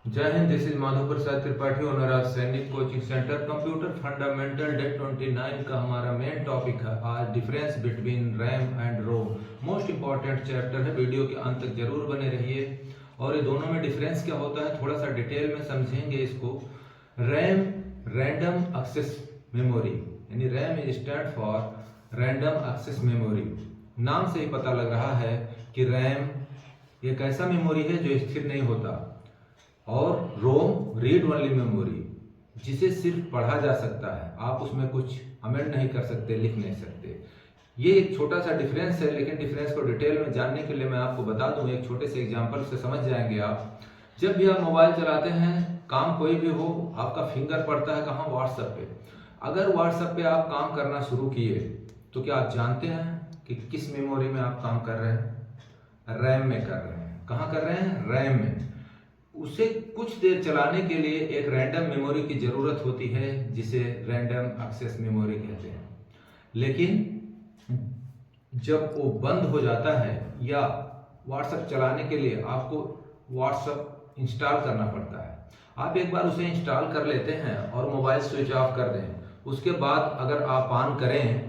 जय Hind. This is Madhav Prasad Tripathi, owner of Sainik coaching centre. Computer fundamental day 29 का हमारा मेन टॉपिक है आज difference between RAM and ROM. Most important chapter है, video के अंत तक जरूर बने रहिए। और ये दोनों में डिफरेंस क्या होता है थोड़ा सा डिटेल में समझेंगे इसको। रैम रैंडम एक्सेस मेमोरी, यानी RAM is stand for random access memory. नाम से ही पता लग रहा है कि रैम एक ऐसा मेमोरी है जो स्थिर नहीं होता, और रोम रीड ओनली मेमोरी, जिसे सिर्फ पढ़ा जा सकता है, आप उसमें कुछ अमेंड नहीं कर सकते, लिख नहीं सकते। ये एक छोटा सा डिफरेंस है, लेकिन डिफरेंस को डिटेल में जानने के लिए मैं आपको बता दूं, एक छोटे से एग्जांपल से समझ जाएंगे आप। जब भी आप मोबाइल चलाते हैं, काम कोई भी हो, आपका फिंगर पड़ता है कहाँ? व्हाट्सएप पे। अगर व्हाट्सएप पे आप काम करना शुरू किए तो क्या आप जानते हैं कि किस मेमोरी में आप काम कर रहे हैं? रैम में कर रहे हैं। कहाँ कर रहे हैं? रैम में। उसे कुछ देर चलाने के लिए एक रैंडम मेमोरी की जरूरत होती है, जिसे रैंडम एक्सेस मेमोरी कहते हैं। लेकिन जब वो बंद हो जाता है, या व्हाट्सएप चलाने के लिए आपको व्हाट्सएप इंस्टॉल करना पड़ता है, आप एक बार उसे इंस्टॉल कर लेते हैं और मोबाइल स्विच ऑफ कर दें, उसके बाद अगर आप ऑन करें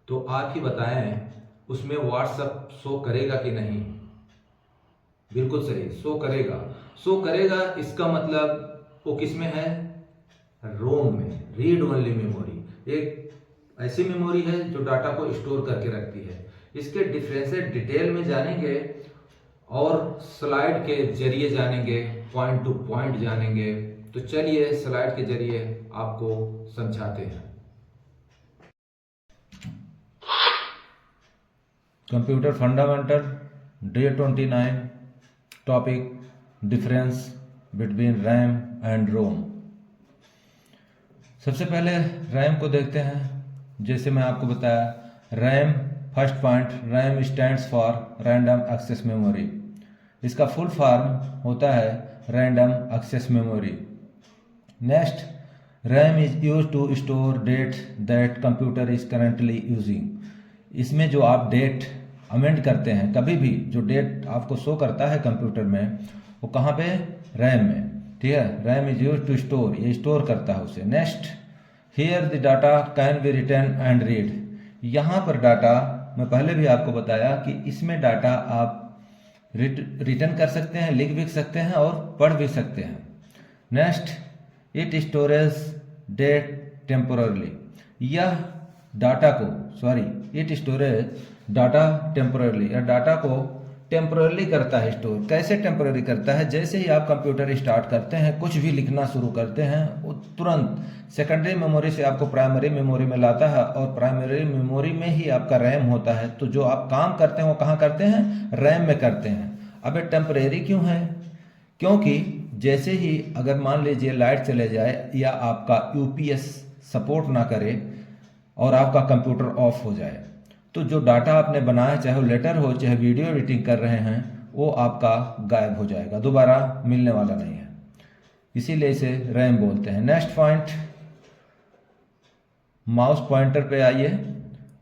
तो आप ही बताएं उसमें व्हाट्सएप शो करेगा कि नहीं? बिल्कुल सही, शो करेगा। शो करेगा, इसका मतलब वो किस में है? रोम में, रीड ओनली मेमोरी। एक ऐसी मेमोरी है जो डाटा को स्टोर करके रखती है। इसके डिफरेंसेस डिटेल में जानेंगे और स्लाइड के जरिए जानेंगे, पॉइंट टू पॉइंट जानेंगे। तो चलिए स्लाइड के जरिए आपको समझाते हैं। Computer fundamental day 29 topic difference between RAM and ROM. सबसे पहले रैम को देखते हैं। जैसे मैं आपको बताया, RAM first point, RAM stands for random access memory. इसका फुल फॉर्म होता है random access memory. Next, RAM is use to store data that computer is currently using. इसमें जो आप डेट अमेंड करते हैं, कभी भी जो डेट आपको शो करता है कंप्यूटर में, वो कहाँ पे? रैम में। ठीक है, RAM is use to store, ये स्टोर करता है उसे। Next, here the data can be written and read. यहाँ पर डाटा, मैं पहले भी आपको बताया कि इसमें डाटा आप रिटर्न कर सकते हैं, लिख भी सकते हैं और पढ़ भी सकते हैं। Next, it storage data temporarily. यह डाटा को, इट स्टोरेज डाटा टेम्पोरली, या डाटा को टेम्पोरली करता है स्टोर। कैसे टेम्पोररी करता है? जैसे ही आप कंप्यूटर स्टार्ट करते हैं, कुछ भी लिखना शुरू करते हैं, वो तुरंत सेकेंडरी मेमोरी से आपको प्राइमरी मेमोरी में लाता है, और प्राइमरी मेमोरी में ही आपका रैम होता है। तो जो आप काम करते हैं वो कहाँ करते हैं? रैम में करते हैं। अब ये टेम्परेरी क्यों है? क्योंकि जैसे ही अगर मान लीजिए लाइट चले जाए, या आपका यूपीएस सपोर्ट ना करे और आपका कंप्यूटर ऑफ हो जाए, तो जो डाटा आपने बनाया, चाहे वो लेटर हो, चाहे वीडियो एडिटिंग कर रहे हैं, वो आपका गायब हो जाएगा, दोबारा मिलने वाला नहीं है। इसीलिए इसे रैम बोलते हैं। नेक्स्ट पॉइंट, माउस पॉइंटर पे आइए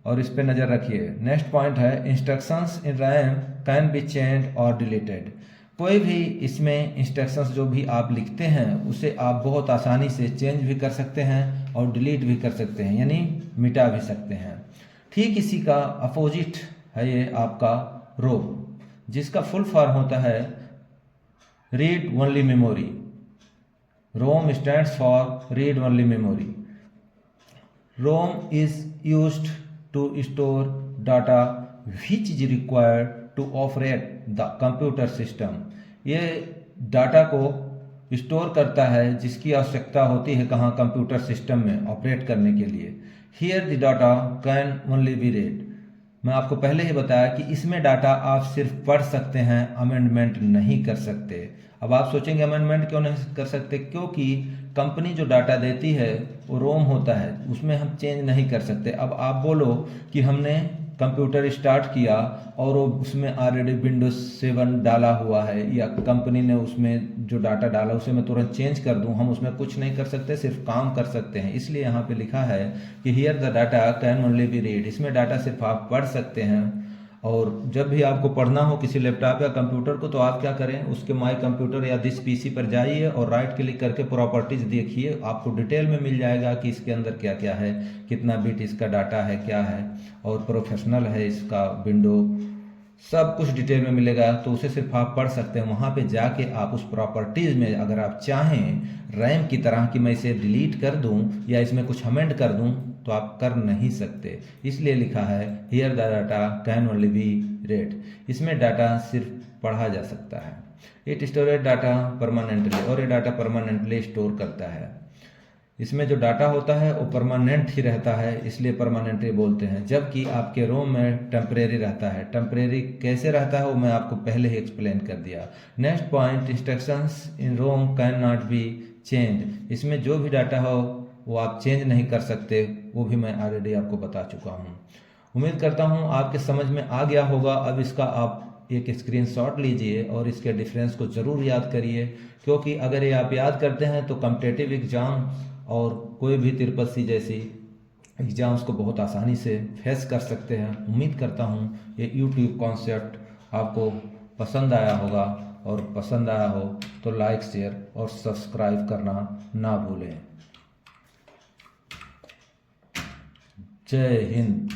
और इस पे नज़र रखिए। नेक्स्ट पॉइंट है, instructions in RAM can be change और डिलीटेड। कोई भी इसमें इंस्ट्रक्शंस जो भी आप लिखते हैं, उसे आप बहुत आसानी से चेंज भी कर सकते हैं और डिलीट भी कर सकते हैं, यानी मिटा भी सकते हैं। ठीक इसी का अपोजिट है ये आपका रोम, जिसका फुल फॉर्म होता है read only memory. ROM stands for read only memory. ROM is used to store data which is required to operate the computer system. ये डाटा को स्टोर करता है जिसकी आवश्यकता होती है कहाँ? कंप्यूटर सिस्टम में ऑपरेट करने के लिए। Here the data can only be read. मैं आपको पहले ही बताया कि इसमें डाटा आप सिर्फ पढ़ सकते हैं, अमेंडमेंट नहीं कर सकते। अब आप सोचेंगे अमेंडमेंट क्यों नहीं कर सकते? क्योंकि कंपनी जो डाटा देती है वो रोम होता है, उसमें हम चेंज नहीं कर सकते। अब आप बोलो कि हमने कंप्यूटर स्टार्ट किया और वो उसमें ऑलरेडी विंडोज 7 डाला हुआ है, या कंपनी ने उसमें जो डाटा डाला उसे मैं तुरंत चेंज कर दूं, हम उसमें कुछ नहीं कर सकते, सिर्फ काम कर सकते हैं। इसलिए यहाँ पे लिखा है कि here the data can only be read. इसमें डाटा सिर्फ आप पढ़ सकते हैं, और जब भी आपको पढ़ना हो किसी लैपटॉप या कंप्यूटर को, तो आप क्या करें, उसके माई कंप्यूटर या दिस पीसी पर जाइए और राइट क्लिक करके प्रॉपर्टीज़ देखिए। आपको डिटेल में मिल जाएगा कि इसके अंदर क्या क्या है, कितना बिट इसका डाटा है, क्या है, और प्रोफेशनल है इसका विंडो, सब कुछ डिटेल में मिलेगा। तो उसे सिर्फ आप पढ़ सकते हैं। वहाँ पे जाके आप उस प्रॉपर्टीज़ में अगर आप चाहें रैम की तरह कि मैं इसे डिलीट कर दूं या इसमें कुछ अमेंड कर दूं, तो आप कर नहीं सकते। इसलिए लिखा है here the data can only be read. इसमें डाटा सिर्फ पढ़ा जा सकता है। इट स्टोरेज डाटा परमानेंटली, और ये डाटा परमानेंटली स्टोर करता है। इसमें जो डाटा होता है वो परमानेंट ही रहता है, इसलिए परमानेंटली बोलते हैं। जबकि आपके रोम में टेम्परेरी रहता है। टेम्परेरी कैसे रहता है वो मैं आपको पहले ही एक्सप्लेन कर दिया। Next point, instructions in ROM can not be change. इसमें जो भी डाटा हो वो आप चेंज नहीं कर सकते, वो भी मैं ऑलरेडी आपको बता चुका हूँ। उम्मीद करता हूँ आपके समझ में आ गया होगा। अब इसका आप एक स्क्रीनशॉट लीजिए और इसके डिफरेंस को ज़रूर याद करिए, क्योंकि अगर ये आप याद करते हैं तो कॉम्पिटिटिव एग्ज़ाम और कोई भी तिरुपति जैसी एग्ज़ाम्स को बहुत आसानी से फेस कर सकते हैं। उम्मीद करता हूँ ये यूट्यूब कॉन्सेप्ट आपको पसंद आया होगा, और पसंद आया हो तो लाइक, शेयर और सब्सक्राइब करना ना भूलें। जय हिंद।